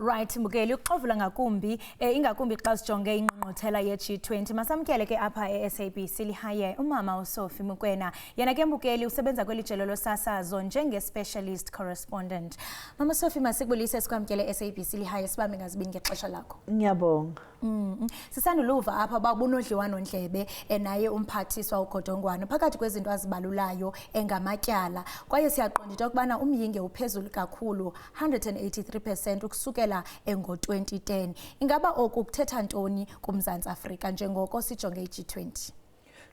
Right Mbukeli uxovula ngakumbi ingakumbi xa sijonge ingqungquthela ye-G20 masamkele ke apha e-SABC lihaye umama uSophie Mokoena yena ke Mbukeli usebenza kwelijelo losasazo njenge-specialist correspondent. Mama Sophie masikubulise sikwamkele e-SABC lihaye sibambe ngazibini ngexesha lakho. Ngiyabonga. Sisanduluva apha babunodliwano ndlebe naye umphathiswa uGodongwana phakathi kwezinto azibalulayo engamatyala kwaye siyaqonda into yokubana umyinge uphezulu kakhulu 183% ukusukela ngo-2010. Ingaba oku kuthetha ntoni kuMzantsi Afrika njengoko sijonge i-G20?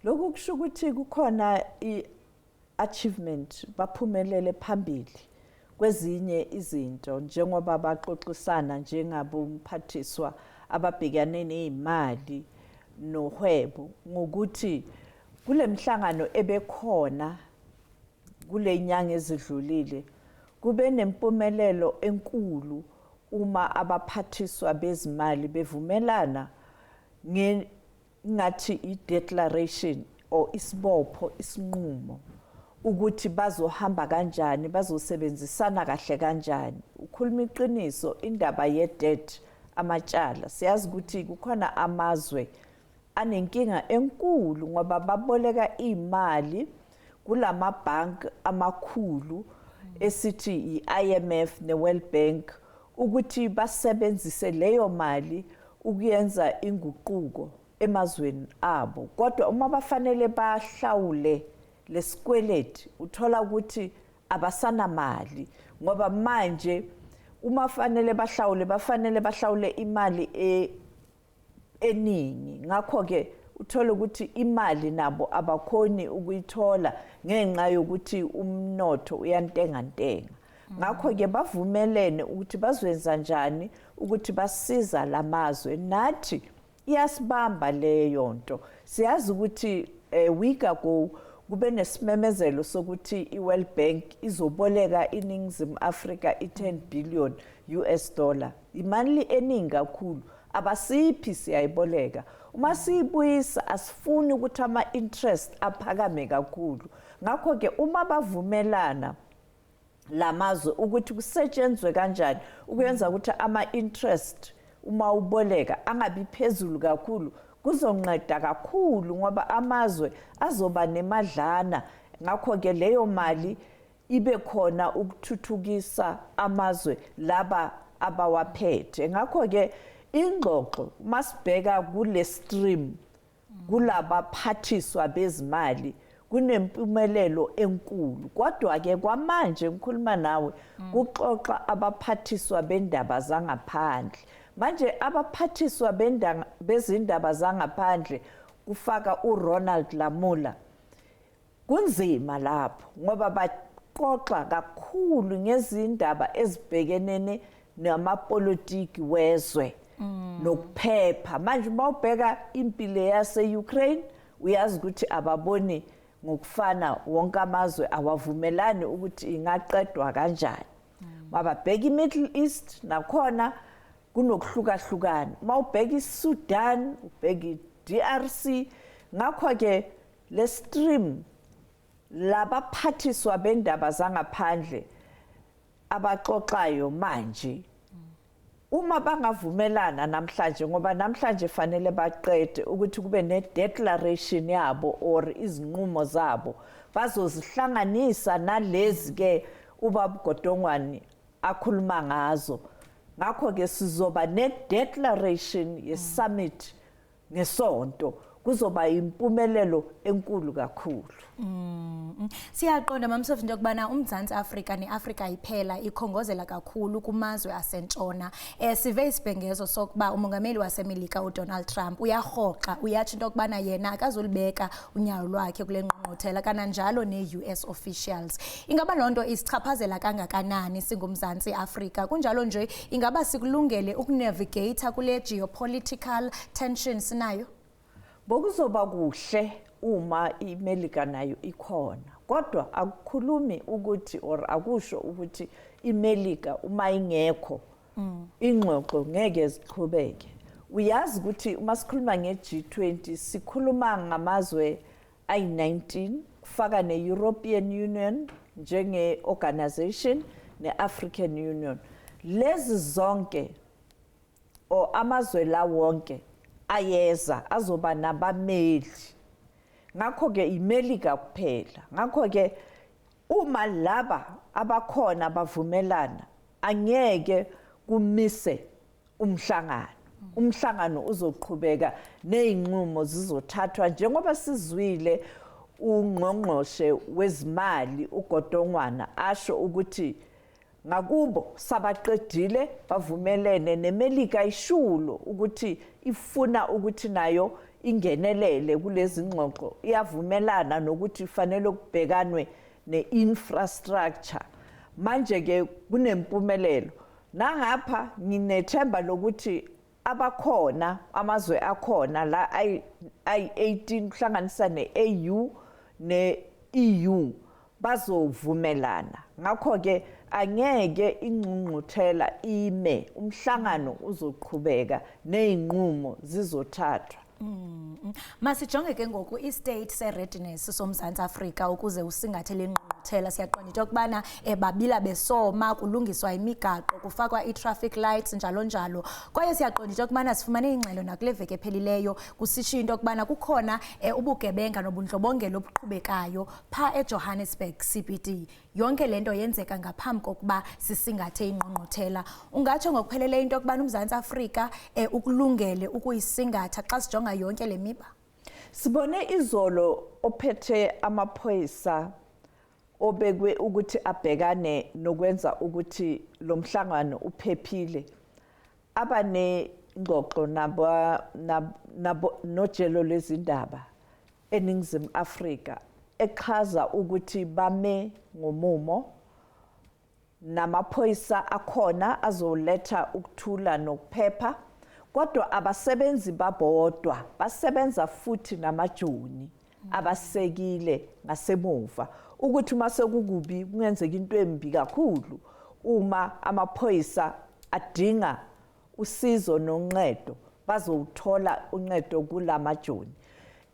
Lokhu kusho ukuthi kukhona i-achievement baphumelele phambili kwezinye izinto njengoba baxoxisana njengabomphathiswa ababhekane nezimali nohwebo ngokuthi kule mhlangano ebekhona kule nyanga ezidlulile kube nempumelelo enkulu uma abaphathiswa bezimali bevumelana ngathi i-declaration or isibopho isinqumo ukuthi bazohamba kanjani bazosebenzisana kahle kanjani. Ukhuluma iqiniso indaba ye-debt amatyala siyazi ukuthi kukhona amazwe anenkinga enkulu ngoba baboleka imali kulama bank amakhulu esithi i-IMF ne-World Bank ukuthi basebenzise leyo mali ukuyenza inguquko emazweni abo. Kodwa uma bafanele bahlawule lesikweleti uthola ukuthi abasana mali ngoba manje uma bafanele bahlawule imali eningi ngakho ke uthola ukuthi imali nabo abakhoni ukuyithola ngenxa yokuthi umnotho uyantenga. Ngakho ke bavumelene ukuthi bazwenza njani ukuthi basiza lamazwe nathi iyasibamba leyo nto. Siyazi ukuthi week ago kube nesimemezelo sokuthi i-World Bank izoboleka iNingizimu Afrika i-10 billion US dollar. Imali eningi kakhulu abasiphi siyayiboleka. Uma siyibuyisa asifuni ukuthi ama-interest aphakame kakhulu. Ngakho ke uma bavumelana lamazwe ukuthi kusetshenzwe kanjani ukuyenza ukuthi ama-interest uma uboleka angabi phezulu kakhulu kuzonceda kakhulu ngoba amazwe azoba nemadlana. Ngakho ke leyo mali ibe khona ukuthuthukisa amazwe laba abawaphethe. Ngakho ke ingxoxo masibheka kule stream kulaba phathiswa bezimali kunempumelelo enkulu. Kodwa ke kwamanje ngikhuluma nawe kuxoxa abaphathiswa bendaba zangaphandle. Manje abaphathiswa bezindaba zangaphandle kufaka uRonald Lamola kunzima lapho ngoba baqoqa kakhulu ngezindaba ezibhekenene namapolitiki wezwe nokuphepha. Manje mawubheka impilo yase-Ukraine uyazi ukuthi ababoni ngokufana wonke amazwe awavumelani ukuthi ingaqedwa kanjani. Mababheka iMiddle East nakhona kunokuhlukahlukana. Mawubheka iSudan ubheka iDRC. Ngakho ke le stream labaphathiswa bendaba zangaphandle abaxoxayo manje uma bangavumelana namhlanje ngoba namhlanje fanele baqede ukuthi kube ne-declaration yabo or izinqumo zabo bazozihlanganisa nalezi ke ubaba Godongwana akhuluma ngazo. Ngakho ke sizoba ne-declaration ye-summit ngesonto kuzoba impumelelo enkulu kakhulu. Siyaqonda Mama Sophie into yokubana uMzantsi Afrika neAfrika iphela ikhongozela kakhulu kumazwe asentshona. Sive isibhengezo sokuba umongameli waseMelika uDonald Trump uyarhoxa uyatsho into yokubana yena akazulibeka unyawo lwakhe kule ngqungquthela kananjalo ne-US officials. Ingaba loo nto isichaphazela kangakanani singumzantsi Afrika? Kunjalo nje ingaba sikulungele ukunavigate kule geopolitical tensions nayo? Bokuzoba kuhle uma iMelika nayo ikhona. Kodwa akukhulumi ukuthi or akusho ukuthi iMelika uma ingekho ingxoxo ngeke ziqhubeke. Uyazi ukuthi uma sikhuluma nge-G20 sikhuluma ngamazwe ayi-19 kufaka ne-European Union njenge-organization ne-African Union. lezi zonke amazwe la wonke ayeza azoba nabameli ngakho ke iMelika kuphela ngakho ke uma laba abakhona bavumelana angeke kumise umhlangano uzoqhubeka nezinqumo zizothathwa njengoba sizwile ungqongqoshe wezimali uGodongwana asho ukuthi ngakubo sabaqedile bavumelene neMelika ishulo ukuthi ifuna ukuthi nayo ingenelele kulezi ngxoxo iyavumelana nokuthi fanele kubhekanwe neinfrastructure manje ke kunempumelelo nangapha nginethemba lokuthi abakhona amazwe akhona la ay18 kuhlanganisa neAU neEU bazovumelana ngakho ke angeke ingqungquthela ime umhlangano uzoqhubeka nezinqumo zizothathwa Masijonge ke ngoku istate se-readiness soMzantsi Afrika ukuze usingathe lengqungquthela siyaqonda into yokubana babila besoma kulungiswa imigaqo kufakwa i-traffic lights njalo njalo kwaye siyaqonda into yokubana sifumane ingxelo nakule veki ephelileyo kusishiyo into yokubana kukhona ubugebenga nobundlobongela obuqhubekayo pha eJohannesburg CBD yonke lento yenzeka ngaphambi kokuba sisingathe ingqungquthela ungatsho ngokupheleleyo into yokubana uMzantsi Afrika ukulungele ukuyisingatha xa sijonga yonke le miba sibone izolo ophethe amaphoyisa obekwe ukuthi abhekane nokwenza ukuthi lo mhlangano uphephile abane ingxoxo nojelo lezindaba eNingizimu Afrika echaza ukuthi bame ngomumo namaphoyisa akhona azoletha ukuthula nokuphepha kodwa abasebenzi babodwa basebenza futhi namajoni abasekile ngasemuva ukuthi mase kukubi kungenzeka into embi kakhulu uma amaphoyisa adinga usizo noncedo bazothola uncedo kulamajoni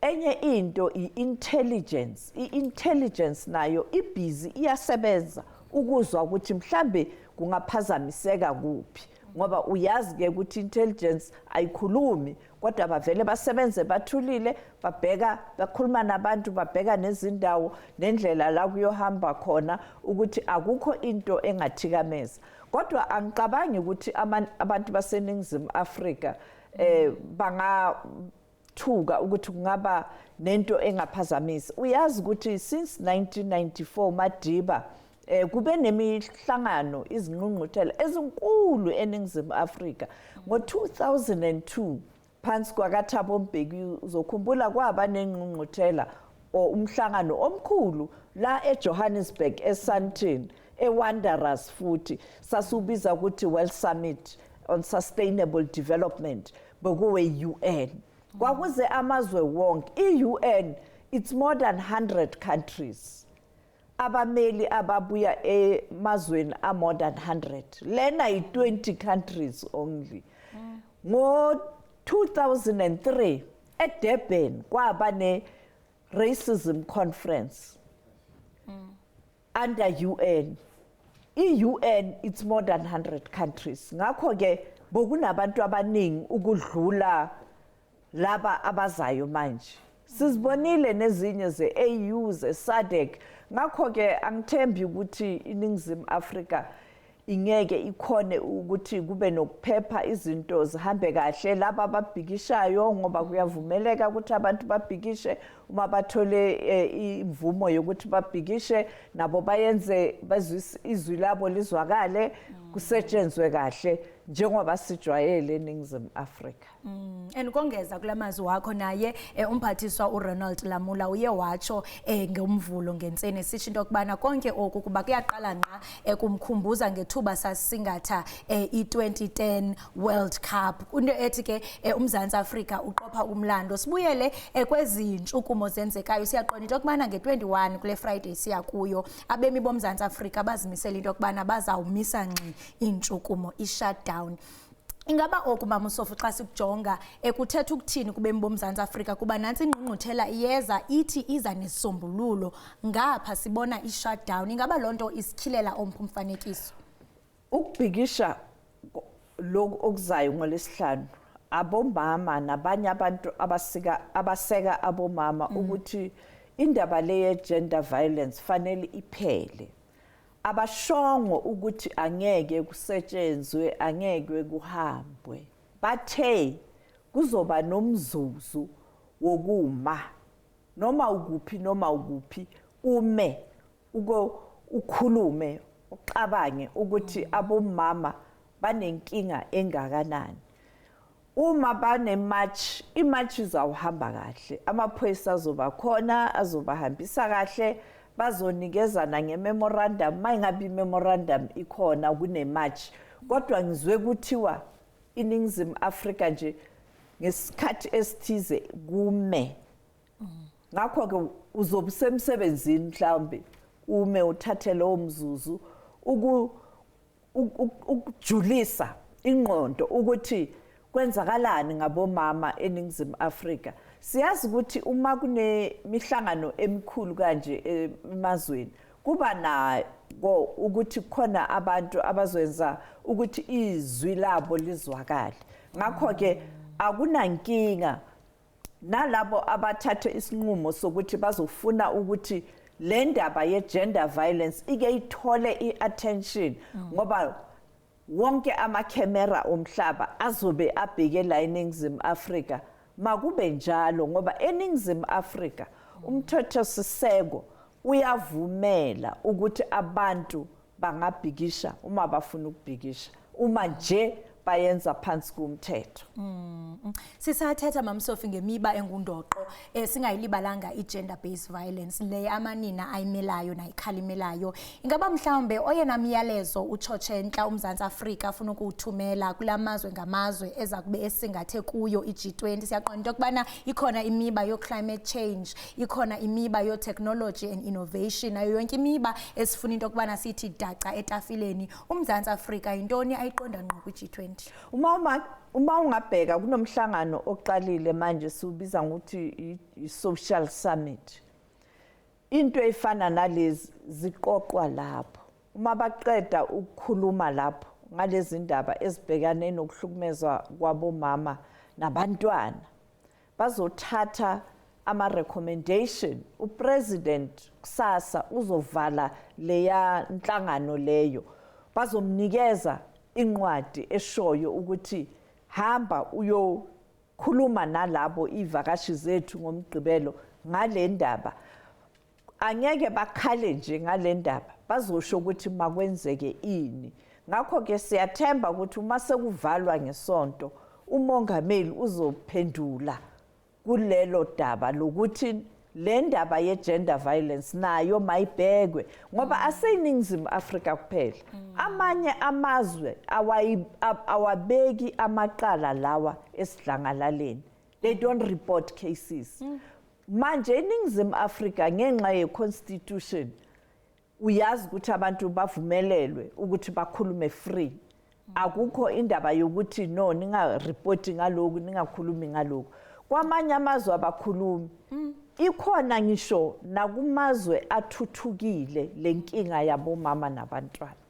enye into i-intelligence nayo ibhizi iyasebenza ukuzwa ukuthi mhlambe kungaphazamiseka kuphi ngoba uyazi ke ukuthi intelligence ayikhulumi kodwa bavele basebenze bathulile babheka bakhuluma nabantu babheka nezindawo nendlela la kuyohamba khona ukuthi akukho into engathikameza kodwa angicabangi ukuthi abantu baseNingizimu Afrika bangathuka ukuthi kungaba nento engaphazamisa uyazi ukuthi since 1994 Madiba kube nemihlangano izingqungquthela ezinkulu eNingizimu Afrika ngo2002 phansi kwakaThabo Mbeki uzokhumbula kwaba nengqungquthela umhlangano omkhulu la eJohannesburg eSandton eWanderers futhi sasubiza ukuthi World Summit on Sustainable Development bekuwe UN kwakuze amazwe wonke iUN it's more than 100 countries abameli ababuya emazweni more than 100 lena i20 countries only ngo 2003 eDurban kwaba ne racism conference under UN iUN it's more than 100 countries ngakho ke bokunabantu abaningi ukudlula laba abazayo manje sizibonile nezinye zeAU zeSADC ngakho ke angithembi ukuthi iNingizimu Afrika ingeke ikhone ukuthi kube nokuphepha izinto zihambe kahle laba ababhikishayo ngoba kuyavumeleka ukuthi abantu babhikishe uma bathole imvumo yokuthi babhikishe nabo bayenze izwi labo lizwakale kusetshenzwe kahle njengoba sijwayele eNingizimu Afrika Kongeza kulamazwi wakho naye umphathiswa uRonald Lamula uye watsho ngomvulo ngentseni sithi into kubana konke oku kuba kuyaqala nqa kumkhumbuza ngethuba sasingatha i2010 World Cup into ethi ke uMzantsi Afrika uqopha umlando sibuyele kwezintshukumo zenzekayo siyaqonda into kubana nge21 kule Friday siya kuyo abemi boMzantsi Afrika bazimisela into kubana bazawumisa ngci intshukumo i-shutdown ingaba okubama uSofu xa sikujonga ekuthetha ukuthini kubemi boMzantsi Afrika kuba nansi ingqungquthela iyeza ithi iza nesombululo ngapha sibona i-shutdown ingaba lonto isikhilela ompho umfanekiso ukubhikisha lokhu okuzayo ngolesihlanu abomama nabanye abantu abaseka abomama ukuthi indaba le gender violence fanele iphele abashongo ukuthi angeke kusetshenzwe angeke kuhambwe bathe kuzoba nomzuzu wokuma noma ukuphi ume ukhulume uqabange ukuthi abomama banenkinga engakanani uma bane march imarch izawuhamba kahle amaphoyisa azoba khona azobahambisa kahle bazonikezana ngememorandum mayingabe memorandum ikhona kune march kodwa ngizwe kuthiwa iningizimu Afrika nje ngesikhathi esithize kume ngakho ke uzobusemsebenzini mhlawumbe ume uthathe lo mzuzu ukujulisa ingqondo ukuthi kwenzakalani ngabomama eningizimu Afrika siyazi ukuthi uma kunemihlangano emikhulu kanje emazweni kuba nako ukuthi khona abantu abazoyenza ukuthi izwi labo lizwakale ngakho ke akunankinga nalabo abathathe isinqumo sokuthi bazofuna ukuthi le ndaba ye gender violence ike ithole iattention ngoba wonke amakhamera omhlaba azobe abhekela eningizimu Afrika makube njalo ngoba eningizimu Afrika umthetho siseko uyavumela ukuthi abantu bangabhikisha uma bafuna ukubhikisha uma nje bayenza phansi kumthetho. Sisathetha mamsofi ngemiba engundoqo singayilibalanga igender based violence le amanina ayimelayo nayikhalimelayo ingaba mhlawumbe oyena myalezo uChotshentla uMzantsi Afrika afuna ukuthumela kulamazwe ngamazwe eza kube esingathe kuyo iG20 siyaqonda ukubana ikhona imiba yo climate change ikhona imiba yo technology and innovation nayo yonke imiba esifuna into kubana sithi daca etafileni uMzantsi Afrika intoni ayiqonda ngqo kwiG20 uma ungabheka kunomhlangano oqalile manje siubiza ukuthi i-social summit into efana nalezi ziqoqwa lapho uma baqeda ukukhuluma lapho ngalezi ndaba ezibhekane nokuhlukumezwa kwabomama nabantwana bazothatha ama recommendation upresident kusasa uzovala leya inhlangano leyo bazomnikeza inqwadi eshoyo ukuthi hamba uyokhuluma nalabo ivakashi zethu ngomgqibelo ngale ndaba angeke bakhale nje ngale ndaba bazosho ukuthi makwenzeke ini ngakho ke siyathemba ukuthi uma sekuvalwa ngesonto umongameli uzophendula kulelo daba lokuthi le ndaba ye gender violence nayo mayibhekwe ngoba aseyiningizimu Afrika kuphela amanye amazwe awabeki amaqala lawa esidlangalaleni they don't report cases manje iningizimu Afrika ngenxa ye constitution uyazi ukuthi abantu bavumelelwe ukuthi bakhulume free akukho indaba yokuthi no ninga report ngaloku ningakhulumi ngaloku kwamanye amazwe abakhulumi ikhona ngisho nakumazwe athuthukile lenkinga yabomama nabantwana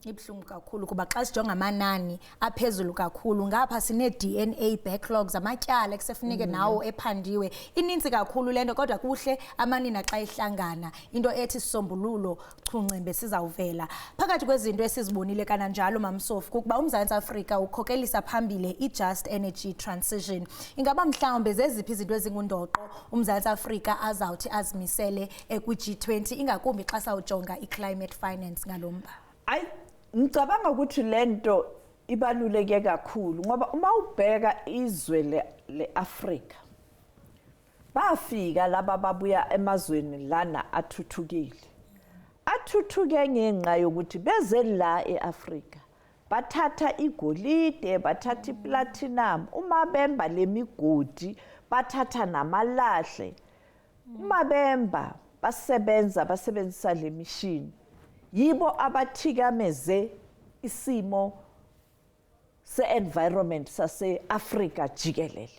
ibhlungu kakhulu kuba xa sijonga amanani aphezulu kakhulu ngapha sine DNA backlogs amatyala kusefuneke nawo ephandiwe ininzi kakhulu lento kodwa kuhle amanina xa ihlangana into ethi sisombululo chungcembe sizawuvela phakathi kwezinto esizibonile kananjalo mamsofu kuba uMzantsi Afrika ukhokelisa phambili iJust Energy Transition ingaba mhlawumbe zeziphi izinto ezingundoqo uMzantsi Afrika azawuthi azimisele kwi-G20 ingakumbi xa sawujonga i-climate finance ngalomba ngicabanga ukuthi lento ibaluleke kakhulu ngoba uma ubheka izwe leAfrika bafika laba babuya emazweni lana athuthukile athuthuke ngenxa yokuthi beze la eAfrika bathatha igolide bathatha iplatinum uma bemba lemigodi bathatha namalahle uma bemba basebenzisa le machine yibo abathikameze isimo se-environment sase-Afrika jikelele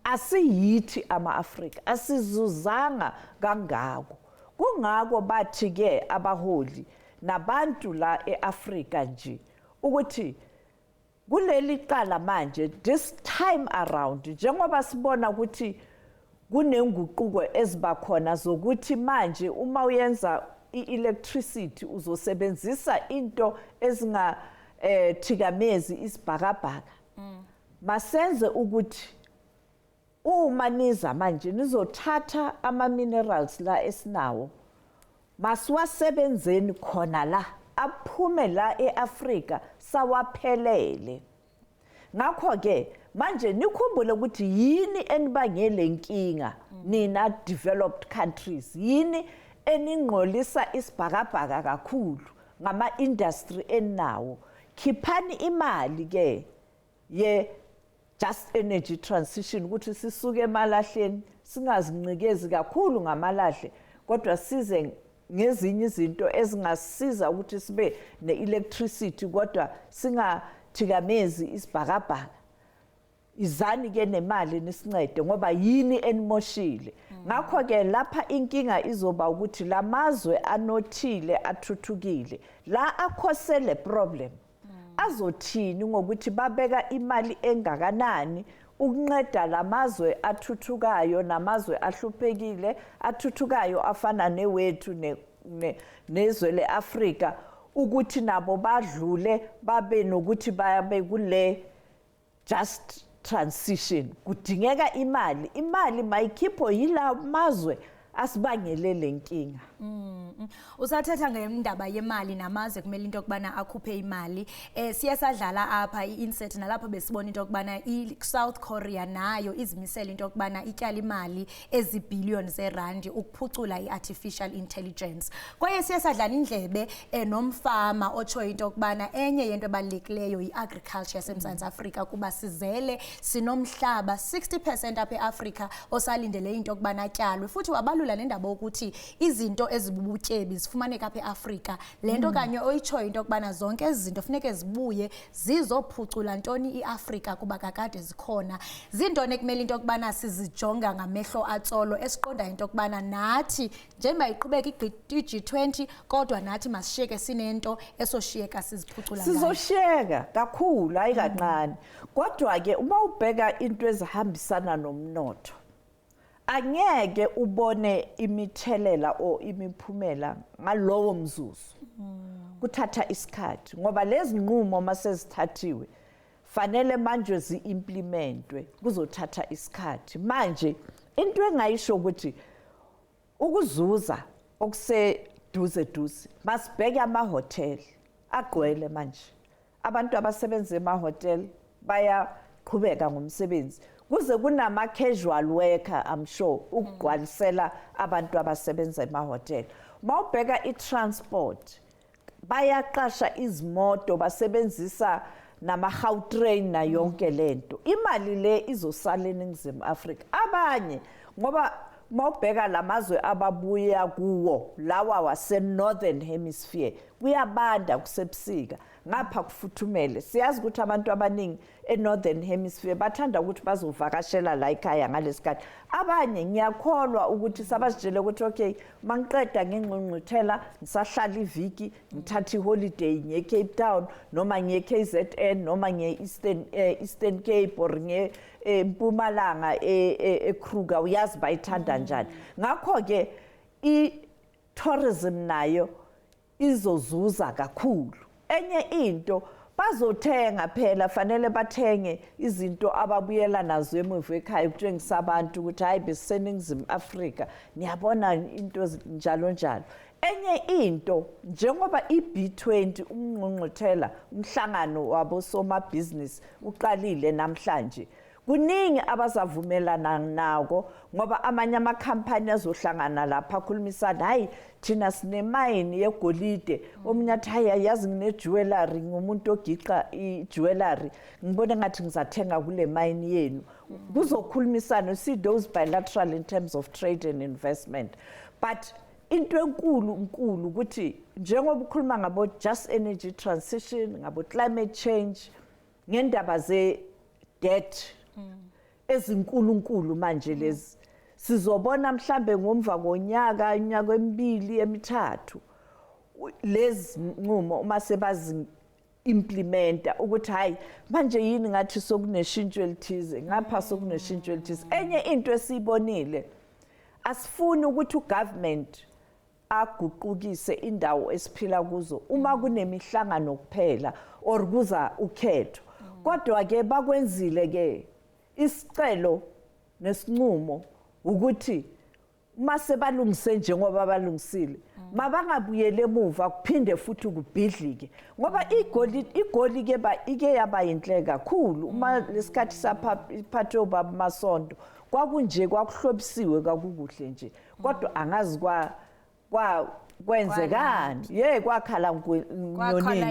asiyithi ama-Afrika asizuzanga kangako kungako bathi-ke abaholi nabantu la e-Afrika nje ukuthi kuleli qala manje this time around njengoba sibona ukuthi kunenguquko ezibakhona zokuthi manje uma uyenza i-electricity uzosebenzisa into ezinga thikamezi isibhakabhaka masenze ukuthi uma niza manje nizothatha ama minerals la esinawo masiwasebenzeni khona la aphume la eAfrika sawaphelele ngakho ke manje nikhumbule ukuthi yini enibangele inkinga nina developed countries yini eningqolisa isibhakabhaka kakhulu ngama industry enawo khiphani imali ke ye just energy transition ukuthi sisuke emalahleni singazincikezi kakhulu ngamalahle kodwa size ngezinye izinto ezingasiza ukuthi sibe ne-electricity kodwa singathikamezi isibhakabhaka izani ke nemali nisincede ngoba yini enimoshile ngakho ke lapha inkinga izoba ukuthi lamazwe anothile athuthukile la akhosele problem azothini ngokuthi babeka imali engakanani ukunceda lamazwe athuthukayo namazwe ahluphekile athuthukayo afana newethu nezwe leAfrika ukuthi nabo badlule babe nokuthi babe kule just transition kudingeka imali mayikhipho yila mazwe asibangelele inkinga usathetha ngendaba yemali namazwe kumele into okubana akhuphe imali siyasadlala apha iinsert nalapho besibona into okubana iSouth Korea nayo izimisela into okubana ityala imali ezibhillions zerandi ukuphucula iartificial intelligence kwaye siyasadlala indlebe nomfama otsho into okubana enye yento ebalulekileyo iagriculture yaseMzantsi Afrika kuba sizele sinomhlaba 60% apha eAfrika osalindele into okubana atyalwe futhi wabalula nendaba ukuthi izinto ezibubutyebi zifumaneka apha eAfrika lento kanye oyitshoyo into okubana zonke izinto funeke zibuye zizophucula ntoni iAfrika kuba kakade zikhona zintoni ekumele into okubana sizijonga ngamehlo atsolo esiqonda into okubana nathi njengoba iqhubeka i-G20 kodwa nathi masishiyeke sinento esoshiyeka siziphucula ngayo sizoshiyeka kakhulu hayi kancane kodwa ke uma ubheka into ezihambisana nomnotho angeke ubone imithelela o imiphumela ngalowo mzuzu kuthatha isikhathi ngoba lezi nqumo masezithathiwe fanele manje ziimplementwe kuzothatha isikhathi manje into engayisho ukuthi ukuzuza okuseduze masibheke amahotel agcwele manje abantu abasebenza emahotel bayaqhubeka ngomsebenzi kuze kunama casual worker I'm sure ukugcwalisela abantu abasebenza emahotel mawubheka iTransport bayaqasha izimoto basebenzisa nama Gautrain na yonke lento imali le izosala eNingizimu Afrika abanye ngoba mawubheka lamazwe ababuya kuwo lawa wase Northern Hemisphere kuyabanda kusebusika ngapha kufuthumele siyazi ukuthi abantu abaningi eNorthern Hemisphere bathanda ukuthi bazovakashela la ekhaya ngalesikhathi abanye ngiyakholwa ukuthi sabasijele ukuthi okay mangiqeda ngingqungquthela ngisahlala iviki ngithatha iholiday ngiye Cape Town noma ngiye KZN noma ngiye Eastern Cape or ngiye eMpumalanga eKruger uyazi bayithanda njani ngakho ke i-tourism nayo izozuza kakhulu enye into bazothenga phela fanele bathenge izinto ababuyela nazo emuva ekhaya ukutshengisa abantu ukuthi hayi beseNingizimu Afrika niyabona into njalo njalo enye into njengoba iB20 umngqongqothela umhlangano wabo soma business uqalile namhlanje kuningi abazavumelana nako ngoba amanye amakhampani azohlangana lapha akhulumisana hayi thina sinemine yegolide omunye athi hayi yazi ngine jewelry ngumuntu ogiqa ijewelry ngibona ngathi ngizathenga kule mine yenu kuzokhulumisana see those bilateral in terms of trade and investment but into enkulu ukuthi njengoba ukhuluma ngabo just energy transition ngabo climate change ngendaba ze debt ezinkulunkulu manje lezi sizobona mhlambe ngomva konyaka inyaka emibili emithathu lezi nqumo uma implementa ukuthi hayi manje yini ngathi sokuneshintsho elithize ngapha sokuneshintsho elithize. Enye into esiyibonile asifuni ukuthi ugovernment aguqukise indawo esiphila kuzo uma kunemihlangano kuphela or kuza ukhetho. Kodwa ke bakwenzile ke isicelo nesinqumo ukuthi mase balungise njengoba balungisile mabangabuyele emuva kuphinde futhi kubhidlike ngoba igoli ke ike yaba inhle kakhulu uma lesikhathi saphathe obaba Masondo kwakunje kwakuhlobisiwe kakukuhle nje kodwa angazi kwenzekani kwakhala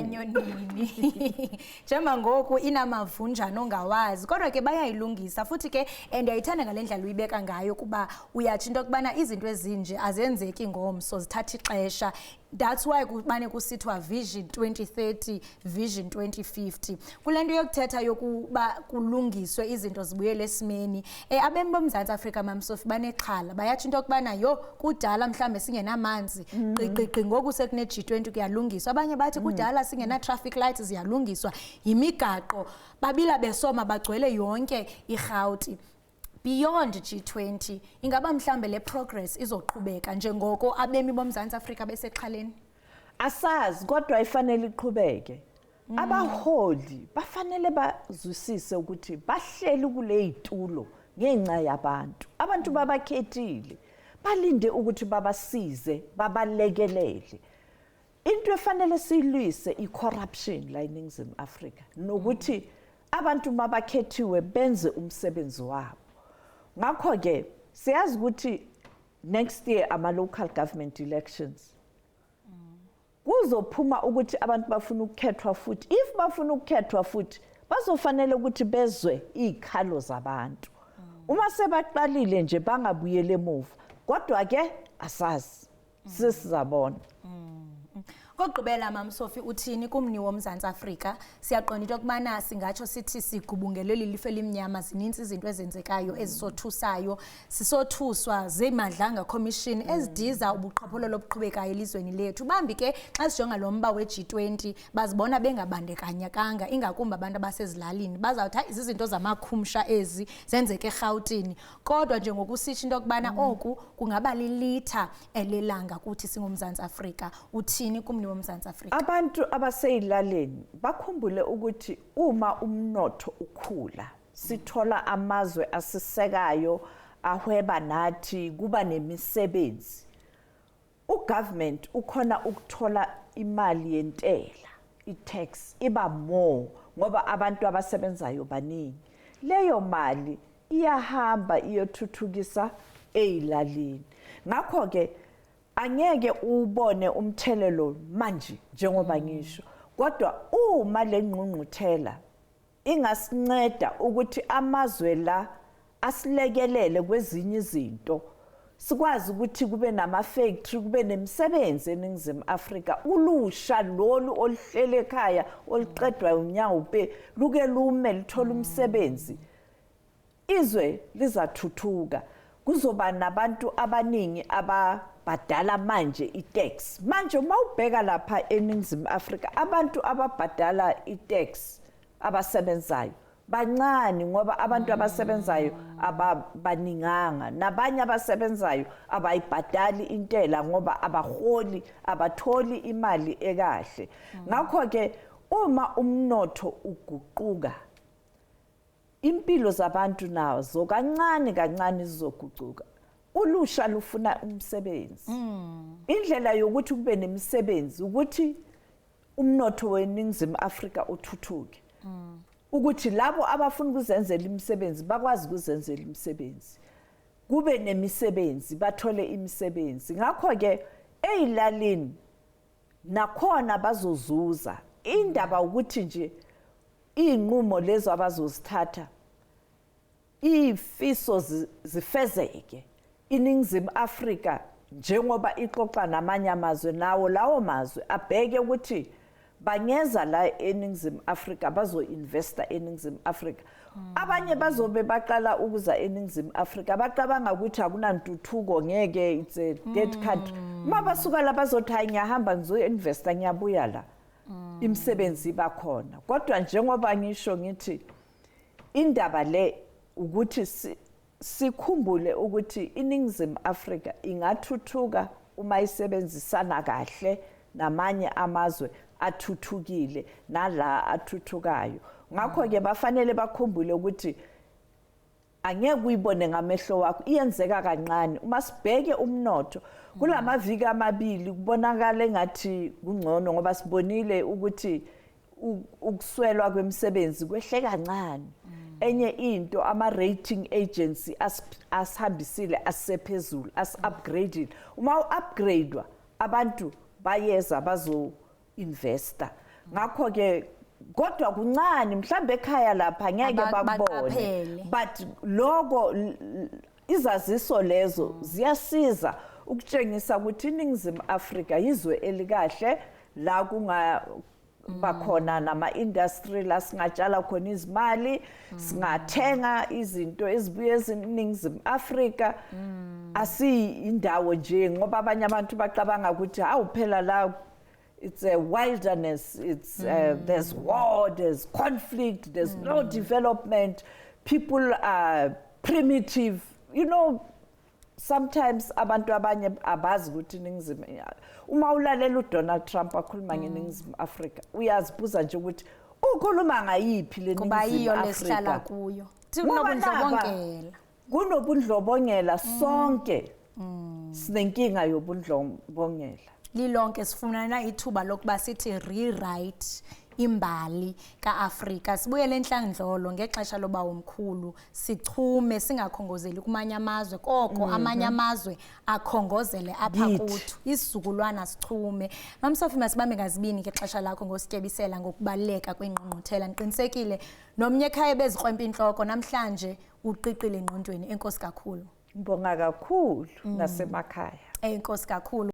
nyonini njema ngoku inamavunjana ongawazi kodwa ke bayayilungisa futhi ke ndiyayithanda ngalendlela uyibeka ngayo kuba uyathi into kubana izinto ezinje azenzeki ngomso zithatha ixesha. That's why kubane kusithwa Vision 2030 Vision 2050 kulento yokuthetha yokuba kulungiswe izinto zibuyele esimeni. Abemi boMzantsi Afrika mamsofi banexhala bayathi into kubana kudala mhlambe singenamanzi gqigqi ngoku sekune G20 kuyalungiswa. Abanye bathi kudala singena traffic lights ziyalungiswa yimigaqo babila besoma bagcwele yonke iGauti. Beyond G20 ingaba mhlambe le progress izoqhubeka njengoko abemi boMzantsi Afrika besexhaleni. Asazi kodwa ifanele iqhubeke. Abaholi bafanele bazwisise ukuthi bahleli kule izitulo ngenxa yabantu. Abantu babakhethile balinde ukuthi babasize babalekelele. Into efanele siyilwise icorruption la eNingizimu Afrika nokuthi abantu mabakhethiwe benze umsebenzi wabo. Ngakho ke siyazi ukuthi next year ama local government elections kuzophuma ukuthi abantu bafuna ukukhethwa futhi. If bafuna ukukhethwa futhi bazofanele ukuthi bezwe izikhalo zabantu. Uma sebaqalile nje bangabuyele emuva kodwa ke asazi sisizabona. Kokugqibela mamsofi uthini kumni woMzantsi Afrika siyaqonda into kubana singatsho sithi sigubungeleli life elimnyama zininzi izinto ezenzekayo ezisothusayo sisothuswa zemadlanga commission ezidiza ubuqhophololo obuqhubekayo elizweni lethu. Bambi ke xa sijonga lo mba we-G20 bazibona bengabandekanyakanga ingakumbi abantu abasezilalini bazawuthi hayi izinto zamakhumsha ezi zenzeke eGauteng kodwa njengokusitsho into kubana oku kungaba lilitha elelanga kuthi singuMzantsi Afrika. Uthini kumni woMzantsi Afrika? Abantu abaseyilaleni bakhumbule ukuthi uma umnotho ukhula sithola amazwe asisekayo ahweba nathi kuba nemisebenzi. Ugovernment ukhona ukuthola imali yentela i-tax iba more ngoba abantu abasebenzayo baningi. Leyo mali iyahamba iyothuthukisa eyilalini. Ngakho ke angeke ubone umthelelo manje njengoba ngisho kodwa uma lengqungquthela ingasinceda ukuthi amazwe la asilekelele kwezinye izinto sikwazi ukuthi kube nama factory kube nemisebenzi eNingizimu Afrika ulusha lolu oluhlele ekhaya oluqedwa unyawo pe luke lume lithola umsebenzi izwe lizathuthuka kuzoba nabantu abaningi ababhadala manje i-tax. Manje uma ubheka lapha eNingizimu Afrika abantu ababhadala i-tax abasebenzayo bancane ngoba abantu abasebenzayo abaninganga nabanye abasebenzayo abayibhadali intela ngoba abaholi abatholi imali ekahle. Ngakho ke uma umnotho uguquka impilo zabantu nazo kancane zizoguquka. Ulusha lufuna umsebenzi. Indlela yokuthi kube nemisebenzi ukuthi umnotho weNingizimu Afrika uthuthuke. Ukuthi labo abafuna ukuzenzela imisebenzi bakwazi ukuzenzela imisebenzi. Kube nemisebenzi bathole imisebenzi. Ngakho ke eyilalini nakhona bazozuza. Indaba ukuthi nje inqumo lezo abazozithatha ifiso zifezeke. INingizimu Afrika njengoba ixoxa namanye amazwe nawo lawo mazwe abheke ukuthi banyeza la eNingizimu Afrika bazo-investa eNingizimu Afrika. Abanye bazobe baqala ukuza eNingizimu Afrika bacabanga ukuthi akunantuthuko ngeke it's a dead country. Mabasuka la bazothi hayi ngiyahamba ngizo-investa ngiyabuya la. imisebenzi bakhona. Kodwa njengoba ngisho ngithi indaba le ukuthi sikhumbule ukuthi iNingizimu Afrika ingathuthuka uma isebenzisana kahle namanye amazwe athuthukile nala athuthukayo. Ngakho ke bafanele bakhumbule ukuthi angeke uyibone ngamehlo wakho, iyenzeka kancane. Uma sibheke umnotho kulamaviki amabili kubonakala engathi kungcono ngoba sibonile ukuthi ukuswelwa kwemisebenzi kwehle kancane. Enye into ama-rating agency asihambisile asisephezulu, asi-upgradeile. Uma u-upgradewa abantu bayeza bazo-investa. Ngakho-ke kodwa kuncane mhlambe ekhaya lapha ngeke bakubone. But lokho izaziso lezo ziyasiza ukutshengisa ukuthi iNingizimu Afrika yizwe elikahle la bakhona nama-industry la singatshala khona izimali, singathenga izinto ezibuye eziNingizimu Afrika. Asiyindawo nje ngoba abanye abantu baqabanga ukuthi hawu phela la it's a wilderness, it's there's war, there's conflict, there's no development, people are primitive, you know. Sometimes abantu abanye abazi ukuthi iNingizimu uma ulalela uDonald Trump akhuluma ngeNingizimu Afrika uyazibuza nje ukuthi ukhuluma ngayiphi le kuba yiyo Afrika lesihlala kuyo kunobundlobongela kunobundlobongela sonke sinenkinga yobundlobongela lilonke sifunana ithuba lokuba sithi rewrite imbali kaAfrika sibuyele enhlandlolo ngexesha loba omkhulu sichume singakhongozeli kumanye amazwe koko amanye amazwe akhongozele apha kuthu isizukulwana sichume. Mamsofi masibambe ngazibini ngexesha lakho ngosityebisela ngokubaleka kwengqungquthela niqinisekile nomnye ekhaya bezikrwempa inhloko namhlanje uqiqile engqondweni. Enkosi kakhulu. Ngibonga kakhulu nasemakhaya. Enkosi kakhulu.